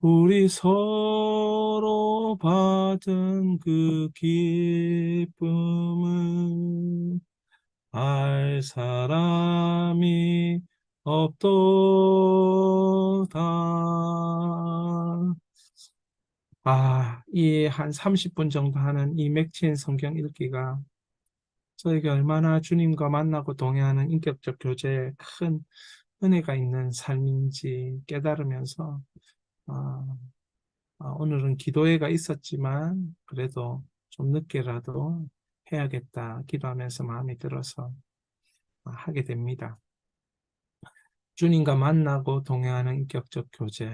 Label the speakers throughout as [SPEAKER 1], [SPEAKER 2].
[SPEAKER 1] 우리 서로 받은 그 기쁨은 알 사람이 없도다. 이 한 30분 정도 하는 이 맥체인 성경 읽기가 저에게 얼마나 주님과 만나고 동행하는 인격적 교제에 큰 은혜가 있는 삶인지 깨달으면서 아, 오늘은 기도회가 있었지만 그래도 좀 늦게라도 해야겠다 기도하면서 마음이 들어서 하게 됩니다. 주님과 만나고 동행하는 인격적 교제.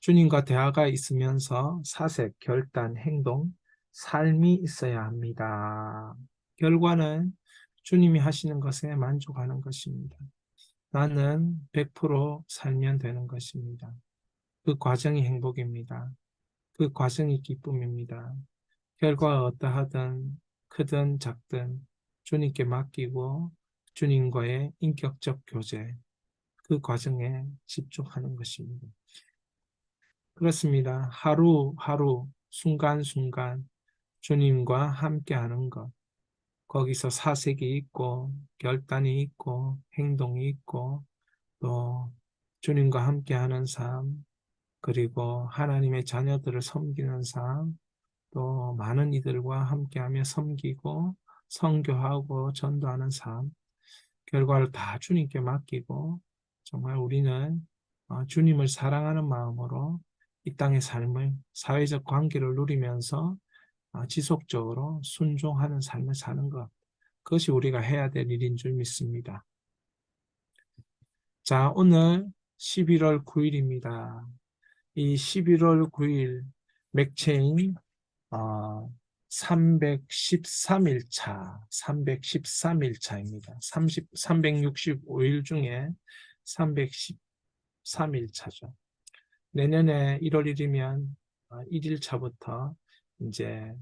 [SPEAKER 1] 주님과 대화가 있으면서 사색, 결단, 행동, 삶이 있어야 합니다. 결과는 주님이 하시는 것에 만족하는 것입니다. 나는 100% 살면 되는 것입니다. 그 과정이 행복입니다. 그 과정이 기쁨입니다. 결과가 어떠하든 크든 작든 주님께 맡기고 주님과의 인격적 교제, 그 과정에 집중하는 것입니다. 그렇습니다. 하루하루, 순간순간 주님과 함께하는 것. 거기서 사색이 있고, 결단이 있고, 행동이 있고, 또 주님과 함께하는 삶, 그리고 하나님의 자녀들을 섬기는 삶, 또 많은 이들과 함께하며 섬기고, 선교하고, 전도하는 삶, 결과를 다 주님께 맡기고, 정말 우리는 주님을 사랑하는 마음으로 이 땅의 삶을, 사회적 관계를 누리면서 지속적으로 순종하는 삶을 사는 것. 그것이 우리가 해야 될 일인 줄 믿습니다. 자, 오늘 11월 9일입니다. 이 11월 9일 맥체인 313일차, 313일차입니다. 365일 중에 313일차죠. 내년에 1월 1일이면 1일차부터 이제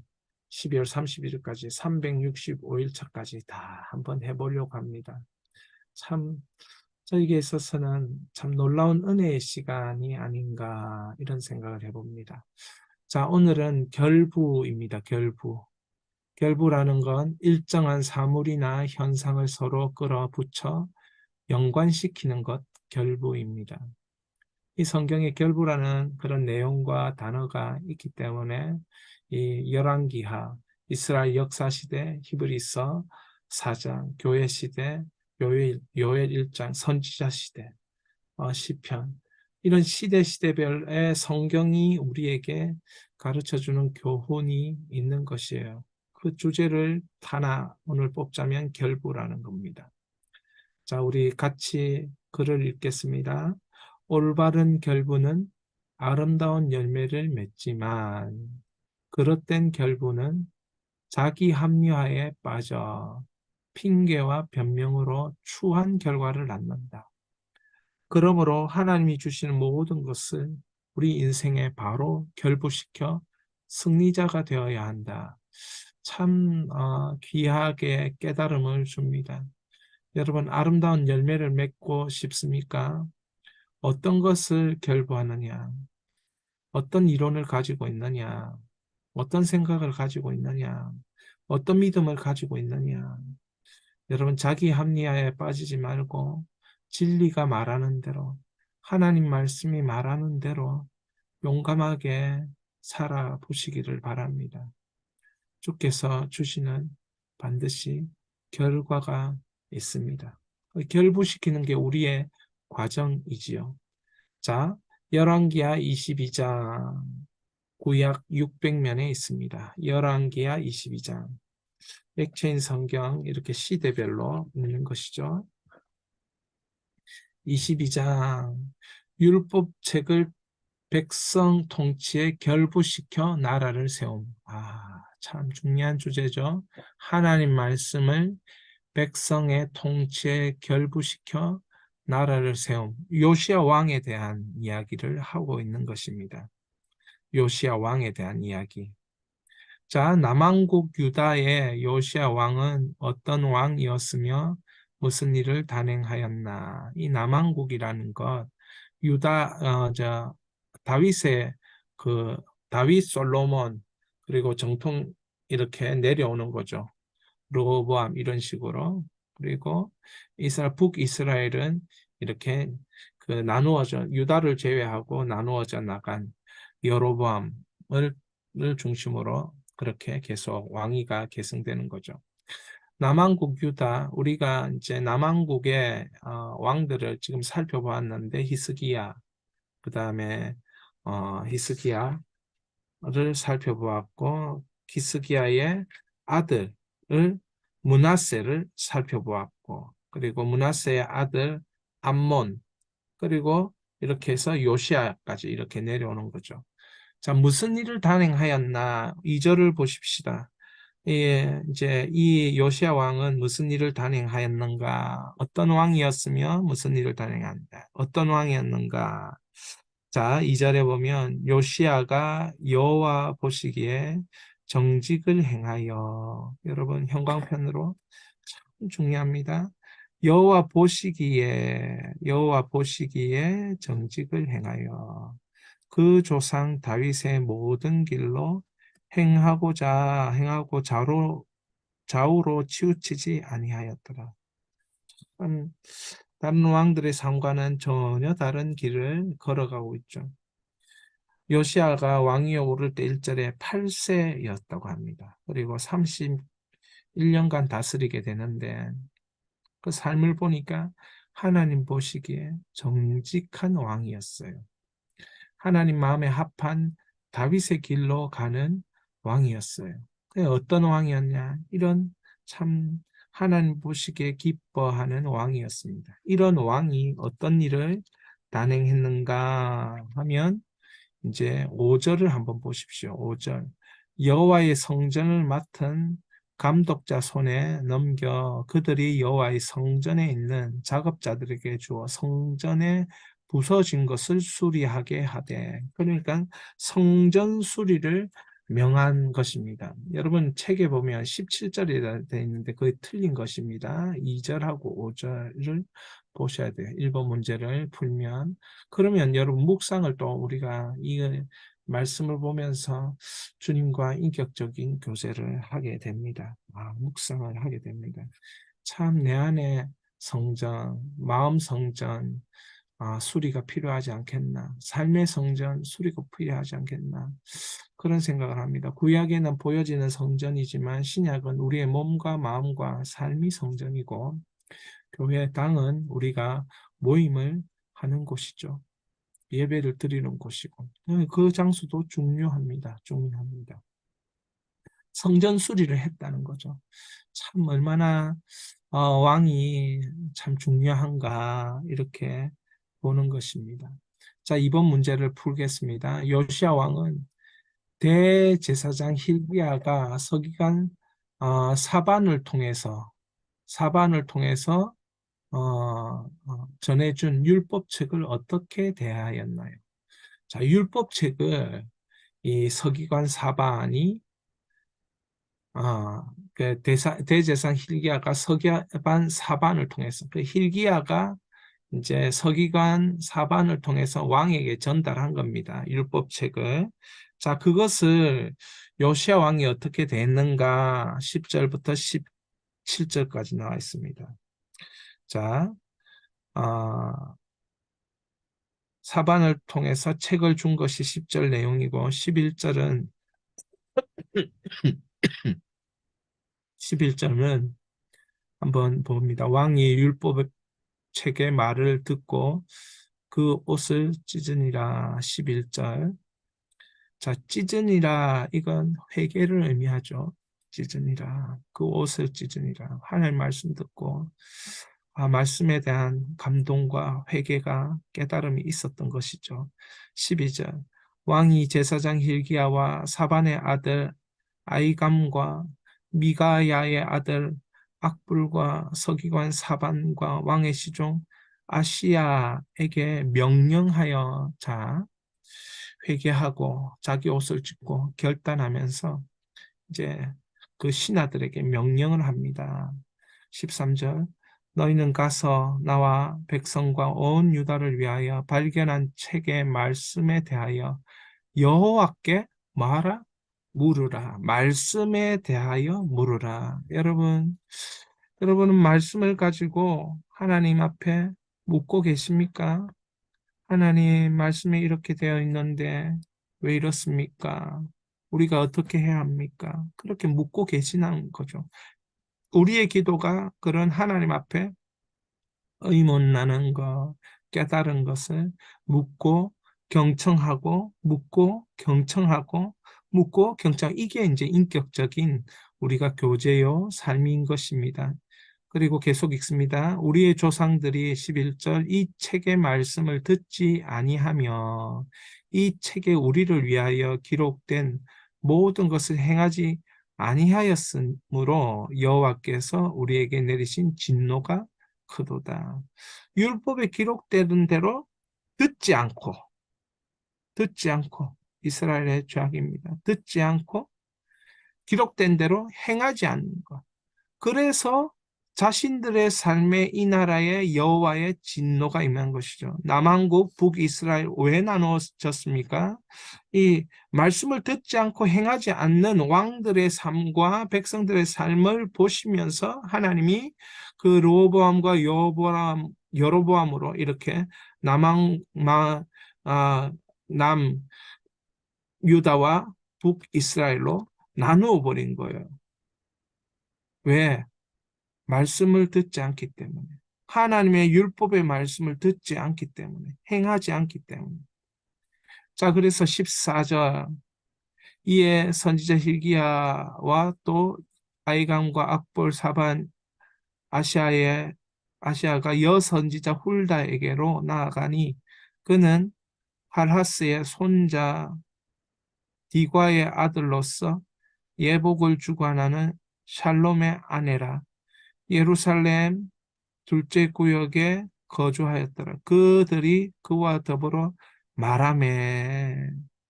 [SPEAKER 1] 12월 31일까지 365일차까지 다 한번 해보려고 합니다. 참 저에게 있어서는 참 놀라운 은혜의 시간이 아닌가 이런 생각을 해봅니다. 자, 오늘은 결부입니다. 결부. 결부라는 건 일정한 사물이나 현상을 서로 끌어붙여 연관시키는 것, 결부입니다. 이 성경에 결부라는 그런 내용과 단어가 있기 때문에 이 열왕기하, 이스라엘 역사시대, 히브리서 4장, 교회시대, 요엘 1장, 선지자 시대, 시편, 이런 시대별의 성경이 우리에게 가르쳐주는 교훈이 있는 것이에요. 그 주제를 하나 오늘 뽑자면 결부라는 겁니다. 자, 우리 같이 글을 읽겠습니다. 올바른 결부는 아름다운 열매를 맺지만 그릇된 결부는 자기 합리화에 빠져 핑계와 변명으로 추한 결과를 낳는다. 그러므로 하나님이 주시는 모든 것을 우리 인생에 바로 결부시켜 승리자가 되어야 한다. 참 귀하게 깨달음을 줍니다. 여러분, 아름다운 열매를 맺고 싶습니까? 어떤 것을 결부하느냐? 어떤 이론을 가지고 있느냐? 어떤 생각을 가지고 있느냐? 어떤 믿음을 가지고 있느냐? 여러분, 자기 합리화에 빠지지 말고 진리가 말하는 대로, 하나님 말씀이 말하는 대로 용감하게 살아보시기를 바랍니다. 주께서 주시는 반드시 결과가 있습니다. 결부시키는 게 우리의 과정이지요. 자, 열왕기하 22장, 구약 600면에 있습니다. 열왕기하 22장. 액체인 성경 이렇게 시대별로 있는 것이죠. 22장, 율법책을 백성 통치에 결부시켜 나라를 세움. 참 중요한 주제죠. 하나님 말씀을 백성의 통치에 결부시켜 나라를 세움. 요시야 왕에 대한 이야기를 하고 있는 것입니다. 요시야 왕에 대한 이야기. 자, 남왕국 유다의 요시야 왕은 어떤 왕이었으며 무슨 일을 단행하였나. 이 남왕국이라는 것, 다윗의 그 다윗 솔로몬 그리고 정통 이렇게 내려오는 거죠. 르호보암 이런 식으로. 그리고 북이스라엘은 이렇게 그 나누어져 유다를 제외하고 나누어져 나간 여로보암을 중심으로 그렇게 계속 왕위가 계승되는 거죠. 남왕국 유다, 우리가 이제 남왕국의 왕들을 지금 살펴보았는데 히스기야, 그 다음에 히스기야를 살펴보았고 히스기야의 아들을 므낫세를 살펴보았고 그리고 므낫세의 아들 암몬 그리고 이렇게 해서 요시아까지 이렇게 내려오는 거죠. 자, 무슨 일을 단행하였나? 2절을 보십시다. 예, 이제 이 요시아 왕은 무슨 일을 단행하였는가? 어떤 왕이었으며 무슨 일을 단행한다? 어떤 왕이었는가? 자, 2절에 보면 요시아가 여호와 보시기에 정직을 행하여 여러분 형광펜으로 참 중요합니다. 여호와 보시기에 정직을 행하여 그 조상 다윗의 모든 길로 행하고 좌우로 치우치지 아니하였더라. 다른 왕들의 삶과는 전혀 다른 길을 걸어가고 있죠. 요시아가 왕위에 오를 때 1절에 8세였다고 합니다. 그리고 31년간 다스리게 되는데 그 삶을 보니까 하나님 보시기에 정직한 왕이었어요. 하나님 마음에 합한 다윗의 길로 가는 왕이었어요. 어떤 왕이었냐? 이런 참 하나님 보시기에 기뻐하는 왕이었습니다. 이런 왕이 어떤 일을 단행했는가 하면 이제 5절을 한번 보십시오. 5절. 여호와의 성전을 맡은 감독자 손에 넘겨 그들이 여호와의 성전에 있는 작업자들에게 주어 성전에 부서진 것을 수리하게 하되 그러니까 성전 수리를 명한 것입니다. 여러분 책에 보면 17절에 되어 있는데 그게 틀린 것입니다. 2절하고 5절을 보셔야 돼요. 1번 문제를 풀면 그러면 여러분 묵상을 또 우리가 이 말씀을 보면서 주님과 인격적인 교제를 하게 됩니다. 묵상을 하게 됩니다. 참 내 안에 성전, 마음 성전, 수리가 필요하지 않겠나. 삶의 성전, 수리가 필요하지 않겠나. 그런 생각을 합니다. 구약에는 보여지는 성전이지만 신약은 우리의 몸과 마음과 삶이 성전이고 교회 당은 우리가 모임을 하는 곳이죠. 예배를 드리는 곳이고 그 장소도 중요합니다. 중요합니다. 성전 수리를 했다는 거죠. 참 얼마나 왕이 참 중요한가 이렇게 보는 것입니다. 자, 이번 문제를 풀겠습니다. 요시야 왕은 대제사장 hil기야가 서기관 사반을 통해서 전해준 율법책을 어떻게 대하였나요? 자, 율법책을 이 서기관 사반이 그 대제사장 hil기야가 서기관 사반을 통해서 그 hil기야가 이제 서기관 사반을 통해서 왕에게 전달한 겁니다. 율법책을. 자, 그것을 요시야 왕이 어떻게 됐는가 10절부터 17절까지 나와 있습니다. 자, 사반을 통해서 책을 준 것이 10절 내용이고 11절은 한번 봅니다. 왕이 율법 책의 말을 듣고 그 옷을 찢으니라 11절. 자, 찢으니라 이건 회개를 의미하죠. 찢으니라 그 옷을 찢으니라 하나님 말씀 듣고 말씀에 대한 감동과 회개가 깨달음이 있었던 것이죠. 12절 왕이 제사장 hil기야와 사반의 아들 아이감과 미가야의 아들 악불과 서기관 사반과 왕의 시종 아시야에게 명령하여 자 회개하고 자기 옷을 찢고 결단하면서 이제 그 신하들에게 명령을 합니다. 13절 너희는 가서 나와 백성과 온 유다를 위하여 발견한 책의 말씀에 대하여 여호와께 뭐하라? 물으라. 말씀에 대하여 물으라. 여러분은 말씀을 가지고 하나님 앞에 묻고 계십니까? 하나님, 말씀에 이렇게 되어 있는데 왜 이렇습니까? 우리가 어떻게 해야 합니까? 그렇게 묻고 계시는 거죠. 우리의 기도가 그런 하나님 앞에 의문 나는 것, 깨달은 것을 묻고 경청하고 묻고 경청하고 묻고 경청, 이게 이제 인격적인 우리가 교제요 삶인 것입니다. 그리고 계속 읽습니다. 우리의 조상들이 11절 이 책의 말씀을 듣지 아니하며 이 책에 우리를 위하여 기록된 모든 것을 행하지 아니하였으므로 여호와께서 우리에게 내리신 진노가 크도다. 율법에 기록되는 대로 듣지 않고 이스라엘의 죄악입니다. 듣지 않고 기록된 대로 행하지 않는 것. 그래서 자신들의 삶에 이 나라에 여호와의 진노가 임한 것이죠. 남한국, 북이스라엘 왜 나누어졌습니까? 이 말씀을 듣지 않고 행하지 않는 왕들의 삶과 백성들의 삶을 보시면서 하나님이 그 르호보암과 여로보암으로 이렇게 아, 남 유다와 북이스라엘로 나누어 버린 거예요. 왜? 말씀을 듣지 않기 때문에. 하나님의 율법의 말씀을 듣지 않기 때문에. 행하지 않기 때문에. 자, 그래서 14절 이에 선지자 hil기야와 또 아이감과 악볼 사반 아시아가 여선지자 훌다에게로 나아가니 그는 할하스의 손자 디과의 아들로서 예복을 주관하는 샬롬의 아내라. 예루살렘 둘째 구역에 거주하였더라. 그들이 그와 더불어 말하매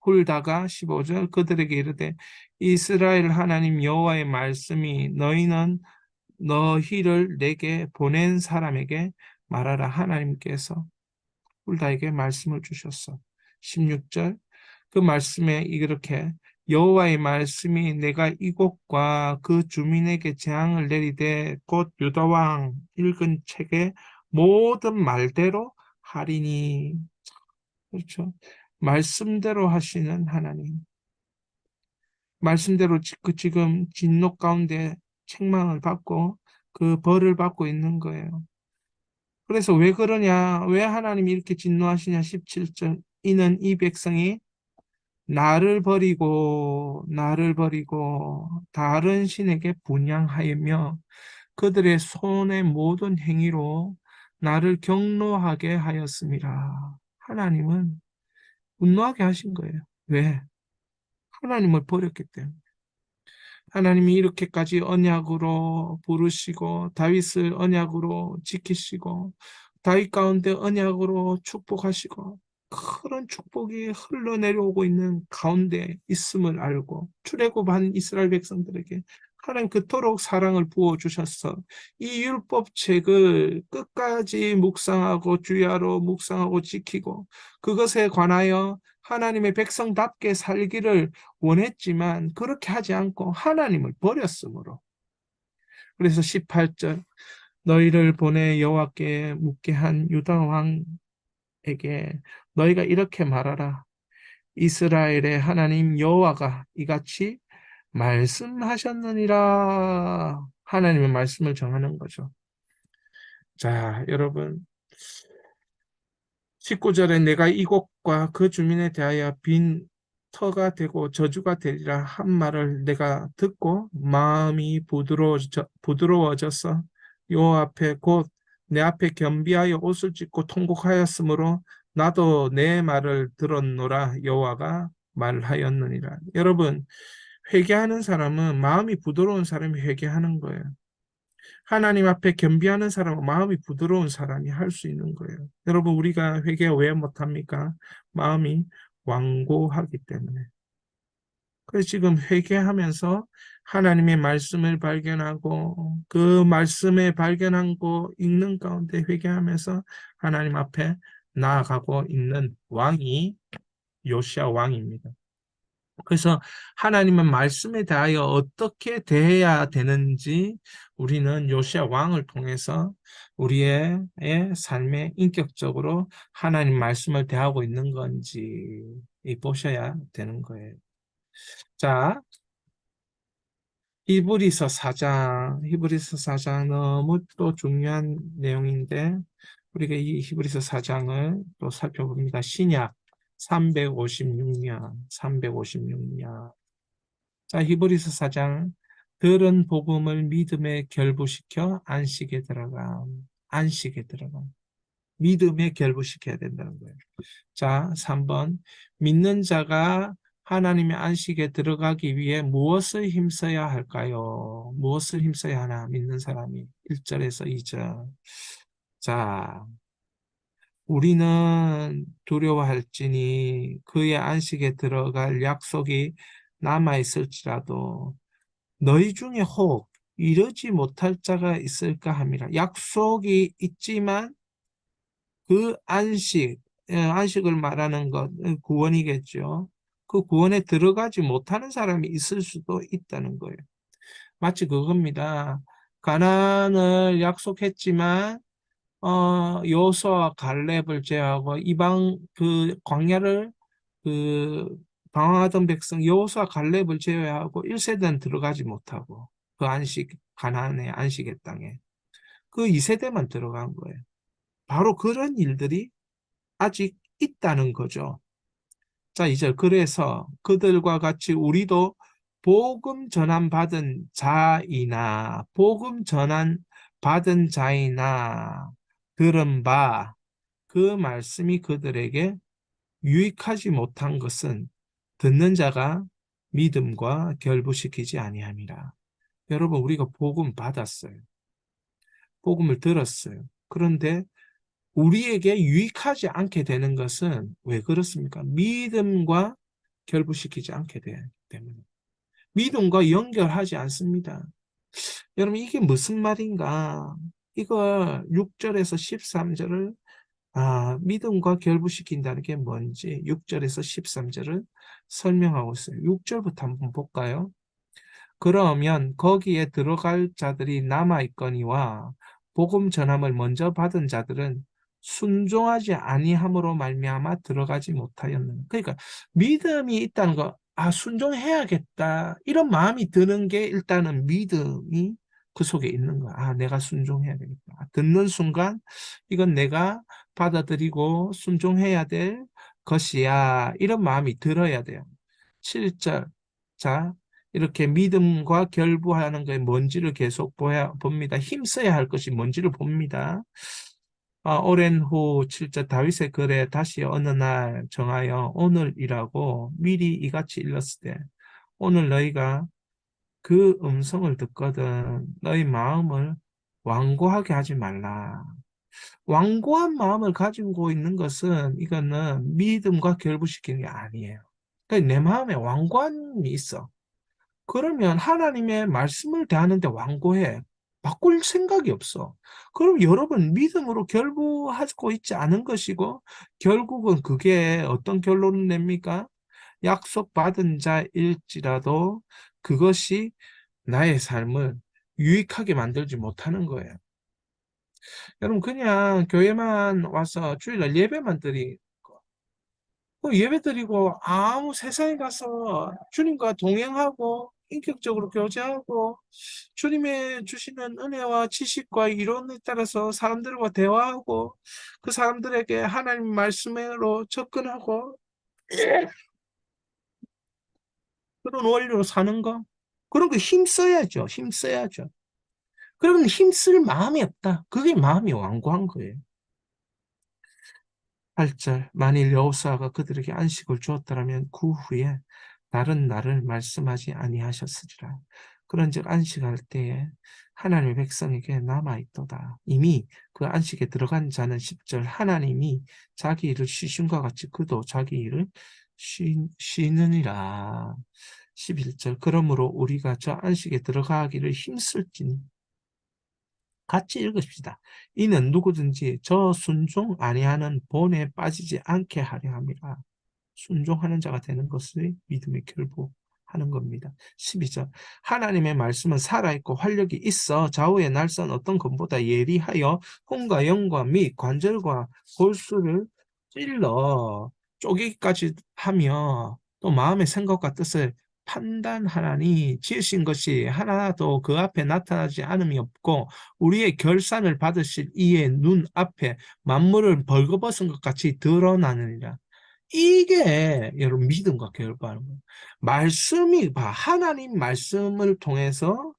[SPEAKER 1] 훌다가 15절 그들에게 이르되 이스라엘 하나님 여호와의 말씀이 너희는 너희를 내게 보낸 사람에게 말하라. 하나님께서 훌다에게 말씀을 주셨어. 16절 그 말씀에 이렇게 여호와의 말씀이 내가 이곳과 그 주민에게 재앙을 내리되 곧 유다 왕 읽은 책의 모든 말대로 하리니. 그렇죠. 말씀대로 하시는 하나님. 말씀대로 지금 진노 가운데 책망을 받고 그 벌을 받고 있는 거예요. 그래서 왜 그러냐? 왜 하나님이 이렇게 진노하시냐? 17절 이는 이 백성이 나를 버리고 다른 신에게 분향하였며 그들의 손의 모든 행위로 나를 경노하게 하였습니다. 하나님은 분노하게 하신 거예요. 왜? 하나님을 버렸기 때문에. 하나님이 이렇게까지 언약으로 부르시고 다윗을 언약으로 지키시고 다윗 가운데 언약으로 축복하시고 그런 축복이 흘러내려오고 있는 가운데 있음을 알고 출애굽한 이스라엘 백성들에게 하나님 그토록 사랑을 부어주셔서 이 율법책을 끝까지 묵상하고 주야로 묵상하고 지키고 그것에 관하여 하나님의 백성답게 살기를 원했지만 그렇게 하지 않고 하나님을 버렸으므로. 그래서 18절 너희를 보내 여호와께 묻게 한 유다 왕에게 너희가 이렇게 말하라. 이스라엘의 하나님 여호와가 이같이 말씀하셨느니라. 하나님의 말씀을 정하는 거죠. 자, 여러분 19절에 내가 이곳과 그 주민에 대하여 빈 터가 되고 저주가 되리라 한 말을 내가 듣고 마음이 부드러워져서 여호와 앞에 곧 내 앞에 겸비하여 옷을 찢고 통곡하였으므로 나도 내 말을 들었노라 여호와가 말하였느니라. 여러분 회개하는 사람은 마음이 부드러운 사람이 회개하는 거예요. 하나님 앞에 겸비하는 사람은 마음이 부드러운 사람이 할 수 있는 거예요. 여러분 우리가 회개 왜 못합니까? 마음이 완고하기 때문에. 그래서 지금 회개하면서 하나님의 말씀을 발견하고 그 말씀에 발견한 거 읽는 가운데 회개하면서 하나님 앞에 나아가고 있는 왕이 요시야 왕입니다. 그래서 하나님은 말씀에 대하여 어떻게 대해야 되는지 우리는 요시야 왕을 통해서 우리의 삶에 인격적으로 하나님 말씀을 대하고 있는 건지 보셔야 되는 거예요. 자, 히브리서 4장 너무 또 중요한 내용인데 우리가 이 히브리서 4장을 또 살펴봅니다. 신약 356년. 자, 히브리서 4장 들은 복음을 믿음에 결부시켜 안식에 들어가. 믿음에 결부시켜야 된다는 거예요. 자, 3번. 믿는 자가 하나님의 안식에 들어가기 위해 무엇을 힘써야 할까요? 무엇을 힘써야 하나? 믿는 사람이. 1절에서 2절. 자, 우리는 두려워할지니 그의 안식에 들어갈 약속이 남아있을지라도 너희 중에 혹 이르지 못할 자가 있을까 함이라. 약속이 있지만 그 안식을 말하는 것, 구원이겠죠. 그 구원에 들어가지 못하는 사람이 있을 수도 있다는 거예요. 마치 그겁니다. 가나안을 약속했지만 여호수아와 갈렙을 제외하고 이방 그 광야를 그 방황하던 백성 여호수아 갈렙을 제외하고 1세대는 들어가지 못하고 그 가나안의 안식의 땅에 그 2세대만 들어간 거예요. 바로 그런 일들이 아직 있다는 거죠. 자, 이제 그래서 그들과 같이 우리도 복음 전한 받은 자이나 들은 바 그 말씀이 그들에게 유익하지 못한 것은 듣는 자가 믿음과 결부시키지 아니함이라. 여러분, 우리가 복음 받았어요. 복음을 들었어요. 그런데 우리에게 유익하지 않게 되는 것은 왜 그렇습니까? 믿음과 결부시키지 않게 되기 때문에. 믿음과 연결하지 않습니다. 여러분, 이게 무슨 말인가? 이걸 6절에서 13절을 믿음과 결부시킨다는 게 뭔지 6절에서 13절을 설명하고 있어요. 6절부터 한번 볼까요? 그러면 거기에 들어갈 자들이 남아있거니와 복음 전함을 먼저 받은 자들은 순종하지 아니함으로 말미암아 들어가지 못하였느니라. 그러니까 믿음이 있다는 거, 순종해야겠다 이런 마음이 드는 게 일단은 믿음이 그 속에 있는 거야. 내가 순종해야 되겠다. 듣는 순간 이건 내가 받아들이고 순종해야 될 것이야. 이런 마음이 들어야 돼요. 7절. 자, 이렇게 믿음과 결부하는 게 뭔지를 계속 봅니다. 힘써야 할 것이 뭔지를 봅니다. 오랜 후 7절 다윗의 글에 다시 어느 날 정하여 오늘이라고 미리 이같이 일렀을 때 오늘 너희가 그 음성을 듣거든 너희 마음을 완고하게 하지 말라. 완고한 마음을 가지고 있는 것은 이거는 믿음과 결부시키는 게 아니에요. 그러니까 내 마음에 완고함이 있어. 그러면 하나님의 말씀을 대하는데 완고해. 바꿀 생각이 없어. 그럼 여러분 믿음으로 결부하고 있지 않은 것이고 결국은 그게 어떤 결론을 냅니까? 약속받은 자일지라도 그것이 나의 삶을 유익하게 만들지 못하는 거예요. 여러분 그냥 교회만 와서 주일날 예배만 예배 드리고 아무 세상에 가서 주님과 동행하고 인격적으로 교제하고 주님의 주시는 은혜와 지식과 이론에 따라서 사람들과 대화하고 그 사람들에게 하나님 말씀으로 접근하고 그런 원리로 사는 거 그런 거 힘써야죠. 힘써야죠. 그러면 힘쓸 마음이 없다. 그게 마음이 완고한 거예요. 8절 만일 여호수아가 그들에게 안식을 주었더라면 그 후에 다른 날을 말씀하지 아니하셨으리라. 그런즉 안식할 때에 하나님의 백성에게 남아있도다. 이미 그 안식에 들어간 자는 10절 하나님이 자기 일을 쉬심과 같이 그도 자기 일을 쉬느니라. 11절 그러므로 우리가 저 안식에 들어가기를 힘쓸지니 같이 읽읍시다. 이는 누구든지 저 순종 아니하는 본에 빠지지 않게 하려 함이라. 순종하는 자가 되는 것을 믿음의 결부하는 겁니다. 12절 하나님의 말씀은 살아있고 활력이 있어 좌우의 날선 어떤 것보다 예리하여 혼과 영과 및 관절과 골수를 찔러 쪼개기까지 하며 또 마음의 생각과 뜻을 판단하나니 지으신 것이 하나도 그 앞에 나타나지 않음이 없고 우리의 결산을 받으실 이의 눈 앞에 만물을 벌거벗은 것 같이 드러나느니라. 이게 여러분 믿음과 결부하는 거예요. 말씀이 하나님 말씀을 통해서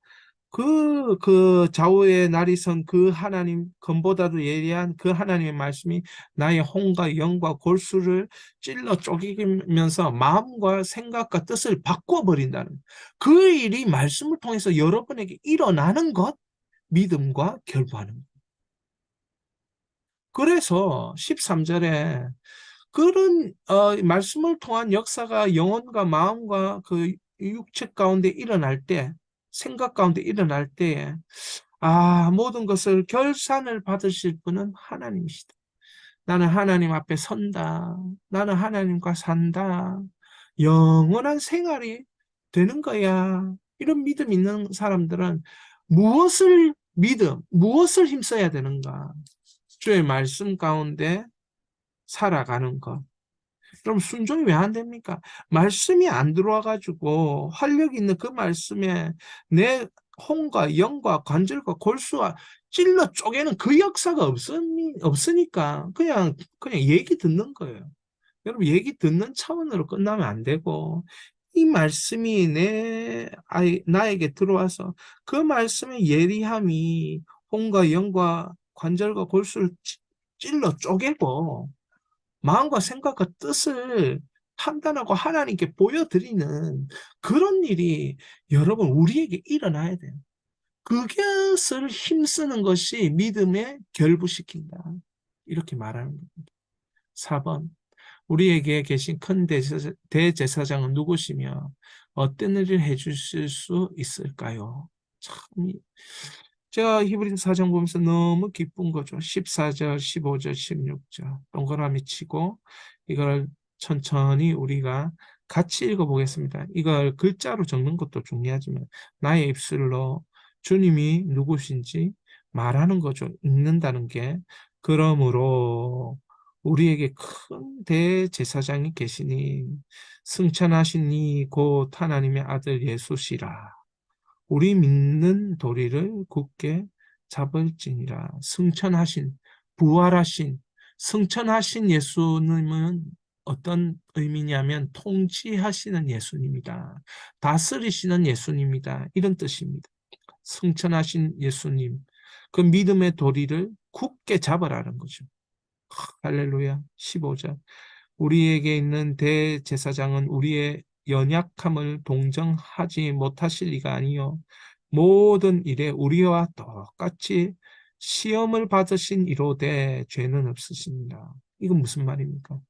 [SPEAKER 1] 그 좌우의 날이 선 그 하나님 검보다도 예리한 그 하나님의 말씀이 나의 혼과 영과 골수를 찔러 쪼개면서 마음과 생각과 뜻을 바꿔버린다는 그 일이 말씀을 통해서 여러분에게 일어나는 것 믿음과 결부하는 것. 그래서 13절에 그런 말씀을 통한 역사가 영혼과 마음과 그 육체 가운데 일어날 때, 생각 가운데 일어날 때에 모든 것을 결산을 받으실 분은 하나님이시다. 나는 하나님 앞에 선다. 나는 하나님과 산다. 영원한 생활이 되는 거야. 이런 믿음 있는 사람들은 무엇을 힘써야 되는가? 주의 말씀 가운데 살아가는 것. 그럼 순종이 왜 안 됩니까? 말씀이 안 들어와가지고 활력 있는 그 말씀에 내 혼과 영과 관절과 골수와 찔러 쪼개는 그 역사가 없으니까 그냥 얘기 듣는 거예요. 여러분 얘기 듣는 차원으로 끝나면 안 되고 이 말씀이 나에게 들어와서 그 말씀의 예리함이 혼과 영과 관절과 골수를 찔러 쪼개고 마음과 생각과 뜻을 판단하고 하나님께 보여드리는 그런 일이 여러분 우리에게 일어나야 돼요. 그것을 힘쓰는 것이 믿음에 결부시킨다. 이렇게 말하는 겁니다. 4번 우리에게 계신 큰 대제사장은 누구시며 어떤 일을 해주실 수 있을까요? 참 제가 히브리서 4장 보면서 너무 기쁜 거죠. 14절, 15절, 16절 동그라미 치고 이걸 천천히 우리가 같이 읽어보겠습니다. 이걸 글자로 적는 것도 중요하지만 나의 입술로 주님이 누구신지 말하는 거죠. 읽는다는 게. 그러므로 우리에게 큰 대제사장이 계시니 승천하신 이 곧 하나님의 아들 예수시라. 우리 믿는 도리를 굳게 잡을지니라. 승천하신 예수님은 어떤 의미냐면 통치하시는 예수님이다. 다스리시는 예수님이다. 이런 뜻입니다. 승천하신 예수님. 그 믿음의 도리를 굳게 잡으라는 거죠. 할렐루야. 15절. 우리에게 있는 대제사장은 우리의 연약함을 동정하지 못하실 리가 아니요 모든 일에 우리와 똑같이 시험을 받으신 이로되 죄는 없으십니다. 이건 무슨 말입니까?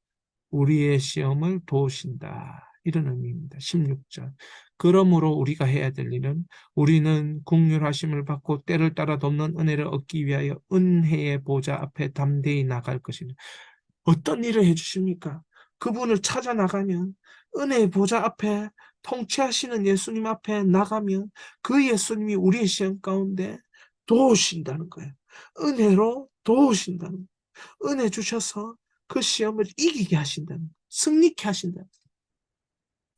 [SPEAKER 1] 우리의 시험을 도우신다. 이런 의미입니다. 16절. 그러므로 우리가 해야 될 일은 우리는 긍휼하심을 받고 때를 따라 돕는 은혜를 얻기 위하여 은혜의 보좌 앞에 담대히 나갈 것이니 어떤 일을 해주십니까? 그분을 찾아 나가면 은혜의 보좌 앞에 통치하시는 예수님 앞에 나가면 그 예수님이 우리의 시험 가운데 도우신다는 거예요. 은혜로 도우신다는 거예요. 은혜 주셔서 그 시험을 이기게 하신다는 거예요. 승리케 하신다는 거예요.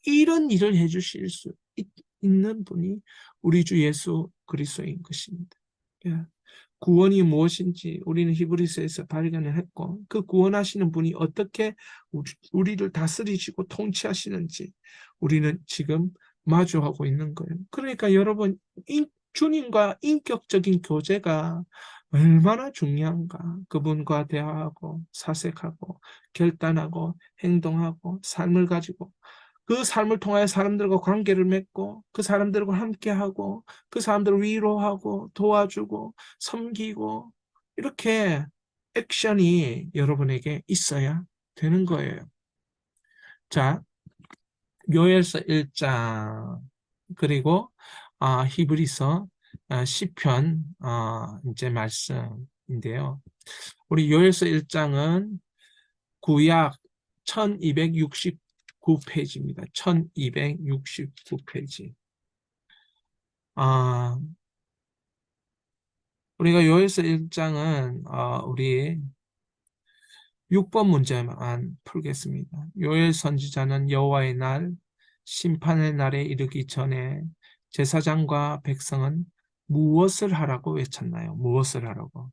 [SPEAKER 1] 이런 일을 해주실 수 있는 분이 우리 주 예수 그리스도인 것입니다. 예. 구원이 무엇인지 우리는 히브리서에서 발견을 했고 그 구원하시는 분이 어떻게 우리를 다스리시고 통치하시는지 우리는 지금 마주하고 있는 거예요. 그러니까 여러분 주님과 인격적인 교제가 얼마나 중요한가. 그분과 대화하고 사색하고 결단하고 행동하고 삶을 가지고 그 삶을 통하여 사람들과 관계를 맺고 그 사람들과 함께하고 그 사람들을 위로하고 도와주고 섬기고 이렇게 액션이 여러분에게 있어야 되는 거예요. 자, 요엘서 1장 그리고 히브리서 시편 이제 말씀인데요. 우리 요엘서 1장은 구약 1269페이지입니다. 1269페이지. 우리가 요엘서 1장은 우리 6번 문제만 풀겠습니다. 요엘 선지자는 여호와의 날, 심판의 날에 이르기 전에 제사장과 백성은 무엇을 하라고 외쳤나요? 무엇을 하라고?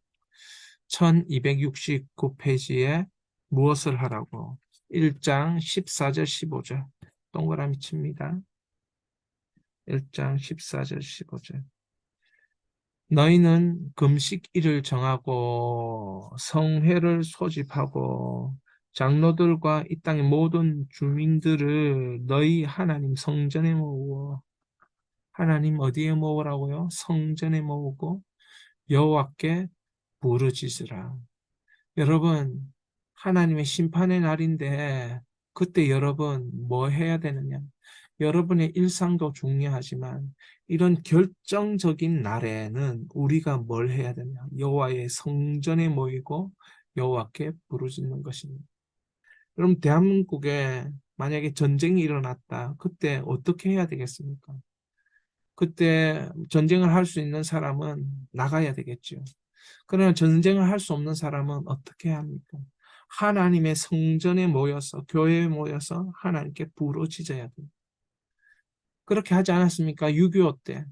[SPEAKER 1] 1269페이지에 무엇을 하라고? 1장 14절 15절 동그라미 칩니다. 1장 14절 15절 너희는 금식일을 정하고 성회를 소집하고 장로들과 이 땅의 모든 주민들을 너희 하나님 성전에 모으고 하나님 어디에 모으라고요? 성전에 모으고 여호와께 부르짖으라. 여러분, 하나님의 심판의 날인데 그때 여러분 뭐 해야 되느냐? 여러분의 일상도 중요하지만 이런 결정적인 날에는 우리가 뭘 해야 되냐? 여호와의 성전에 모이고 여호와께 부르짖는 것입니다. 그럼 대한민국에 만약에 전쟁이 일어났다. 그때 어떻게 해야 되겠습니까? 그때 전쟁을 할 수 있는 사람은 나가야 되겠죠. 그러나 전쟁을 할 수 없는 사람은 어떻게 합니까? 하나님의 성전에 모여서 교회에 모여서 하나님께 부르짖어야 돼요. 그렇게 하지 않았습니까? 6.25 때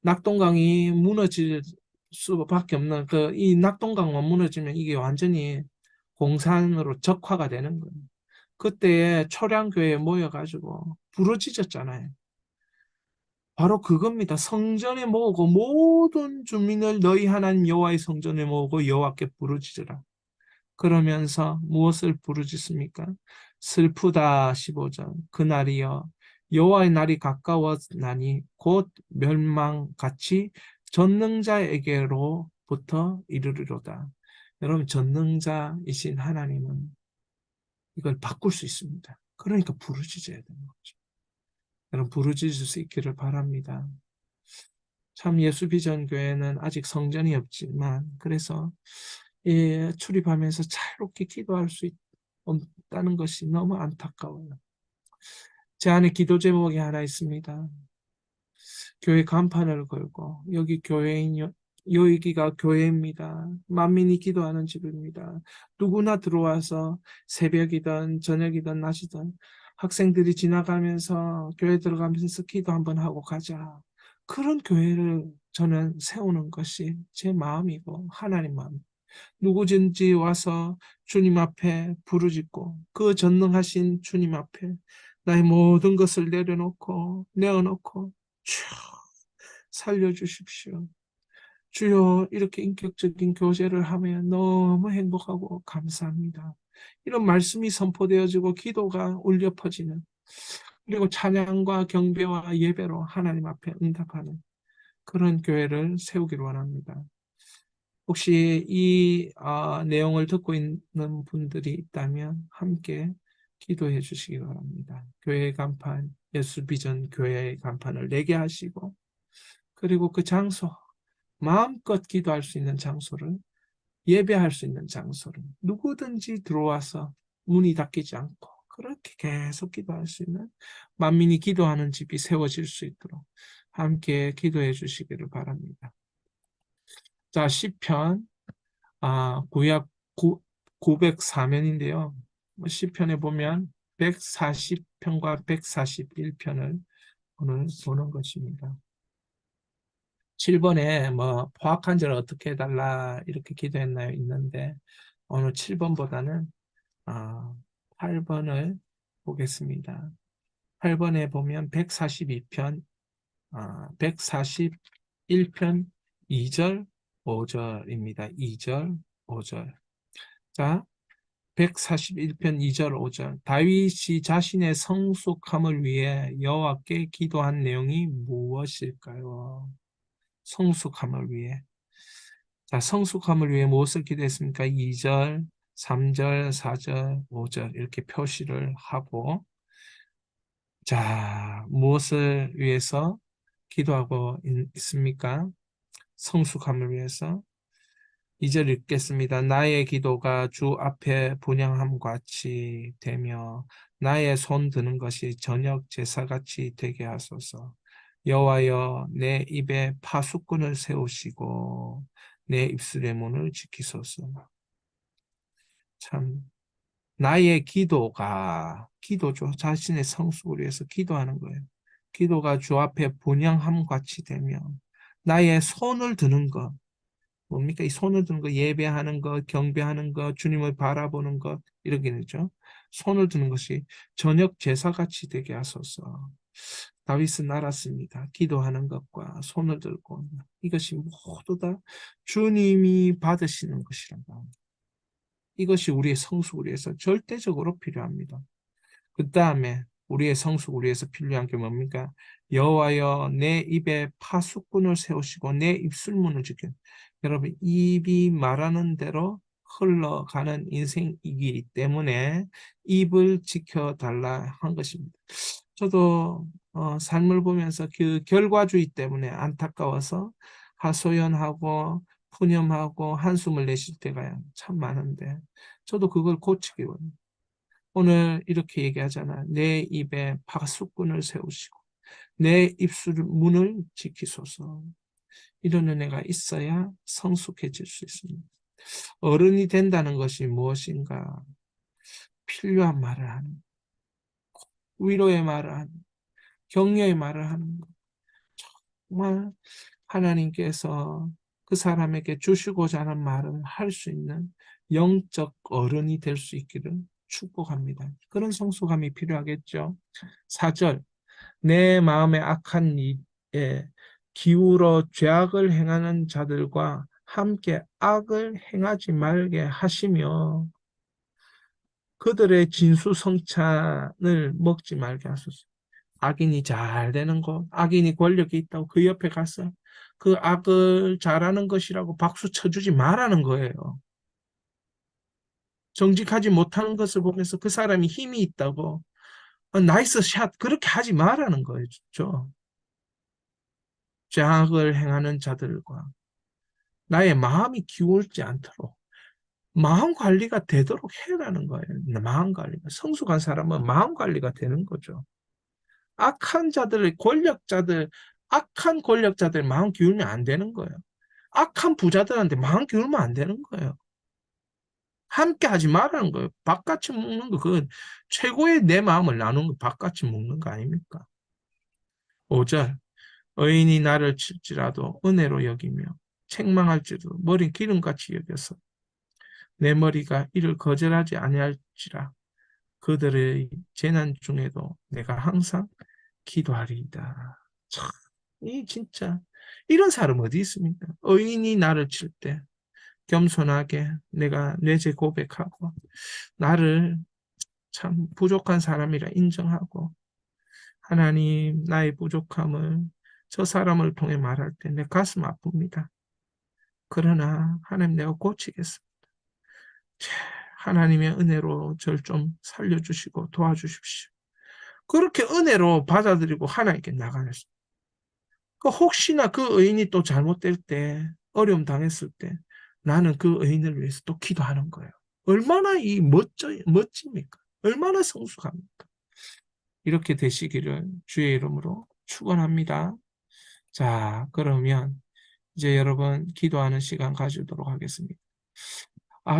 [SPEAKER 1] 낙동강이 무너질 수밖에 없는 이 낙동강만 무너지면 이게 완전히 공산으로 적화가 되는 거예요. 그때 초량교회에 모여가지고 부르짖었잖아요. 바로 그겁니다. 성전에 모으고 모든 주민을 너희 하나님 여호와의 성전에 모으고 여호와께 부르짖으라. 그러면서 무엇을 부르짖습니까? 슬프다 15절 그날이여 여호와의 날이 가까웠나니 곧 멸망같이 전능자에게로부터 이르리로다. 여러분 전능자이신 하나님은 이걸 바꿀 수 있습니다. 그러니까 부르짖어야 되는 거죠. 여러분 부르짖을 수 있기를 바랍니다. 참 예수비전교회는 아직 성전이 없지만 그래서 출입하면서 자유롭게 기도할 수 없다는 것이 너무 안타까워요. 제 안에 기도 제목이 하나 있습니다. 교회 간판을 걸고 여기 교회인 여기가 교회입니다. 만민이 기도하는 집입니다. 누구나 들어와서 새벽이든 저녁이든 낮이든 학생들이 지나가면서 교회 들어가면서 기도 한번 하고 가자. 그런 교회를 저는 세우는 것이 제 마음이고 하나님 마음. 누구든지 와서 주님 앞에 부르짖고 그 전능하신 주님 앞에 나의 모든 것을 내어놓고 주 살려주십시오. 주여 이렇게 인격적인 교제를 하면 너무 행복하고 감사합니다. 이런 말씀이 선포되어지고 기도가 울려 퍼지는 그리고 찬양과 경배와 예배로 하나님 앞에 응답하는 그런 교회를 세우기를 원합니다. 혹시 이 내용을 듣고 있는 분들이 있다면 함께 기도해 주시기 바랍니다. 교회의 간판, 예수비전 교회의 간판을 내게 하시고 그리고 그 장소, 마음껏 기도할 수 있는 장소를 예배할 수 있는 장소를 누구든지 들어와서 문이 닫히지 않고 그렇게 계속 기도할 수 있는 만민이 기도하는 집이 세워질 수 있도록 함께 기도해 주시기를 바랍니다. 자, 시편 구약 904면인데요. 시편에 보면 140편과 141편을 오늘 보는 것입니다. 7번에 뭐 포악한 자를 어떻게 해달라 이렇게 기도했나요? 있는데 오늘 7번보다는 8번을 보겠습니다. 8번에 보면 142편, 141편 2절, 5절입니다. 2절, 5절. 자, 141편 2절, 5절. 다윗이 자신의 성숙함을 위해 여호와께 기도한 내용이 무엇일까요? 성숙함을 위해. 자, 성숙함을 위해 무엇을 기도했습니까? 2절, 3절, 4절, 5절 이렇게 표시를 하고 자, 무엇을 위해서 기도하고 있습니까? 성숙함을 위해서. 2절 읽겠습니다. 나의 기도가 주 앞에 분향함 같이 되며 나의 손 드는 것이 저녁 제사같이 되게 하소서. 여호와여 내 입에 파수꾼을 세우시고 내 입술의 문을 지키소서. 참 나의 기도죠. 자신의 성숙을 위해서 기도하는 거예요. 기도가 주 앞에 분향함 같이 되며 나의 손을 드는 것 뭡니까? 이 손을 드는 거, 예배하는 것, 경배하는 것, 주님을 바라보는 것, 이렇게 되죠. 손을 드는 것이 저녁 제사같이 되게 하소서. 다윗은 알았습니다. 기도하는 것과 손을 들고 이것이 모두 다 주님이 받으시는 것이란다. 이것이 우리의 성숙을 위해서 절대적으로 필요합니다. 그 다음에 우리의 성숙을 위해서 필요한 게 뭡니까? 여호와여 내 입에 파수꾼을 세우시고 내 입술문을 지켜. 여러분 입이 말하는 대로 흘러가는 인생이기 때문에 입을 지켜달라 한 것입니다. 저도 삶을 보면서 그 결과주의 때문에 안타까워서 하소연하고 푸념하고 한숨을 내쉴 때가 참 많은데 저도 그걸 고치기 원합니다. 오늘 이렇게 얘기하잖아. 내 입에 파수꾼을 세우시고 내 입술 문을 지키소서. 이런 은혜가 있어야 성숙해질 수 있습니다. 어른이 된다는 것이 무엇인가? 필요한 말을 하는, 위로의 말을 하는, 격려의 말을 하는 것. 정말 하나님께서 그 사람에게 주시고자 하는 말을 할 수 있는 영적 어른이 될 수 있기를 축복합니다. 그런 성숙함이 필요하겠죠. 4절 내 마음의 악한 일에 기울어 죄악을 행하는 자들과 함께 악을 행하지 말게 하시며 그들의 진수성찬을 먹지 말게 하소서. 악인이 잘 되는 것, 악인이 권력이 있다고 그 옆에 가서 그 악을 잘하는 것이라고 박수 쳐주지 말라는 거예요. 정직하지 못하는 것을 보면서 그 사람이 힘이 있다고 나이스 샷 그렇게 하지 말라는 거예요. 죠 죄악을 행하는 자들과 나의 마음이 기울지 않도록 마음 관리가 되도록 해라는 거예요. 마음 관리가. 성숙한 사람은 마음 관리가 되는 거죠. 악한 자들, 권력자들, 악한 권력자들 마음 기울면 안 되는 거예요. 악한 부자들한테 마음 기울면 안 되는 거예요. 함께 하지 말라는 거예요. 밥같이 먹는 거, 그건 최고의 내 마음을 나누는 거, 밥같이 먹는 거 아닙니까? 5절, 의인이 나를 칠지라도 은혜로 여기며 책망할지도 머리 기름같이 여겨서 내 머리가 이를 거절하지 아니할지라 그들의 재난 중에도 내가 항상 기도하리이다. 참, 이 진짜 이런 사람 어디 있습니까? 의인이 나를 칠 때 겸손하게 내가 뇌제 고백하고 나를 참 부족한 사람이라 인정하고 하나님 나의 부족함을 저 사람을 통해 말할 때 내 가슴 아픕니다. 그러나 하나님 내가 고치겠습니다. 하나님의 은혜로 저를 좀 살려주시고 도와주십시오. 그렇게 은혜로 받아들이고 하나님께 나가는 그 혹시나 그 의인이 또 잘못될 때 어려움 당했을 때 나는 그 의인을 위해서 또 기도하는 거예요. 얼마나 이 멋집니까? 얼마나 성숙합니까? 이렇게 되시기를 주의 이름으로 축원합니다. 자, 그러면 이제 여러분 기도하는 시간 가지도록 하겠습니다.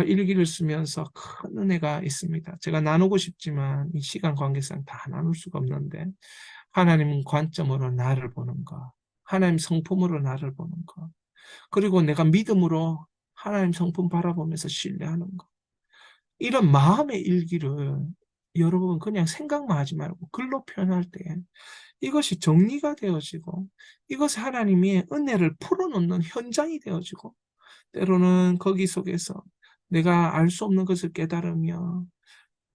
[SPEAKER 1] 일기를 쓰면서 큰 은혜가 있습니다. 제가 나누고 싶지만 이 시간 관계상 다 나눌 수가 없는데 하나님 관점으로 나를 보는 것, 하나님 성품으로 나를 보는 것, 그리고 내가 믿음으로 하나님 성품 바라보면서 신뢰하는 것. 이런 마음의 일기를 여러분 그냥 생각만 하지 말고 글로 표현할 때 이것이 정리가 되어지고 이것이 하나님이 은혜를 풀어놓는 현장이 되어지고 때로는 거기 속에서 내가 알 수 없는 것을 깨달으며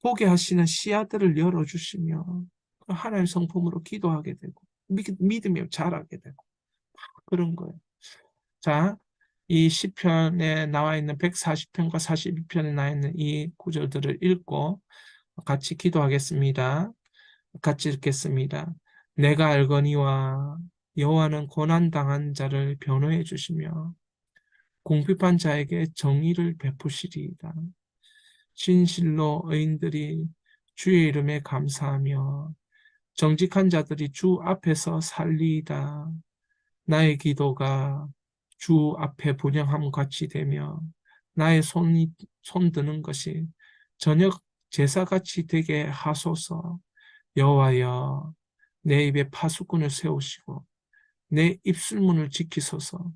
[SPEAKER 1] 보게 하시는 시야들을 열어주시며 하나님 성품으로 기도하게 되고 믿음이 자라게 되고 그런 거예요. 자, 이 시편에 나와 있는 140편과 42편에 나와 있는 이 구절들을 읽고 같이 기도하겠습니다. 같이 읽겠습니다. 내가 알거니와 여호와는 고난당한 자를 변호해 주시며 궁핍한 자에게 정의를 베푸시리이다. 진실로 의인들이 주의 이름에 감사하며 정직한 자들이 주 앞에서 살리이다. 나의 기도가 주 앞에 분향함 같이 되며 나의 손 드는 것이 저녁 제사같이 되게 하소서. 여호와여, 내 입에 파수꾼을 세우시고 내 입술문을 지키소서.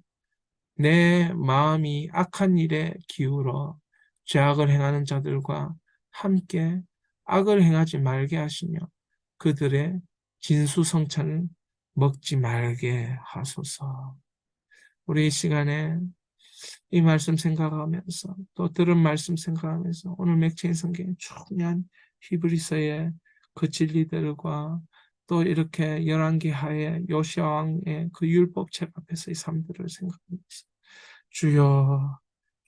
[SPEAKER 1] 내 마음이 악한 일에 기울어 죄악을 행하는 자들과 함께 악을 행하지 말게 하시며 그들의 진수성찬을 먹지 말게 하소서. 우리 이 시간에 이 말씀 생각하면서 또 들은 말씀 생각하면서 오늘 맥체인 성경의 중요한 히브리서의 그 진리들과 또 이렇게 열왕기 하에 요시아 왕의 그 율법책 앞에서의 삶들을 생각하면서 주여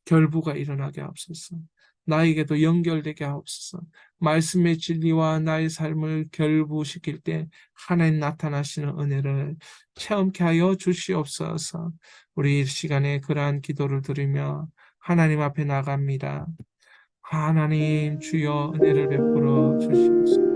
[SPEAKER 1] 결부가 일어나게 하옵소서. 나에게도 연결되게 하옵소서. 말씀의 진리와 나의 삶을 결부시킬 때 하나님 나타나시는 은혜를 체험케 하여 주시옵소서. 우리 이 시간에 그러한 기도를 드리며 하나님 앞에 나갑니다. 하나님 주여 은혜를 베풀어 주시옵소서.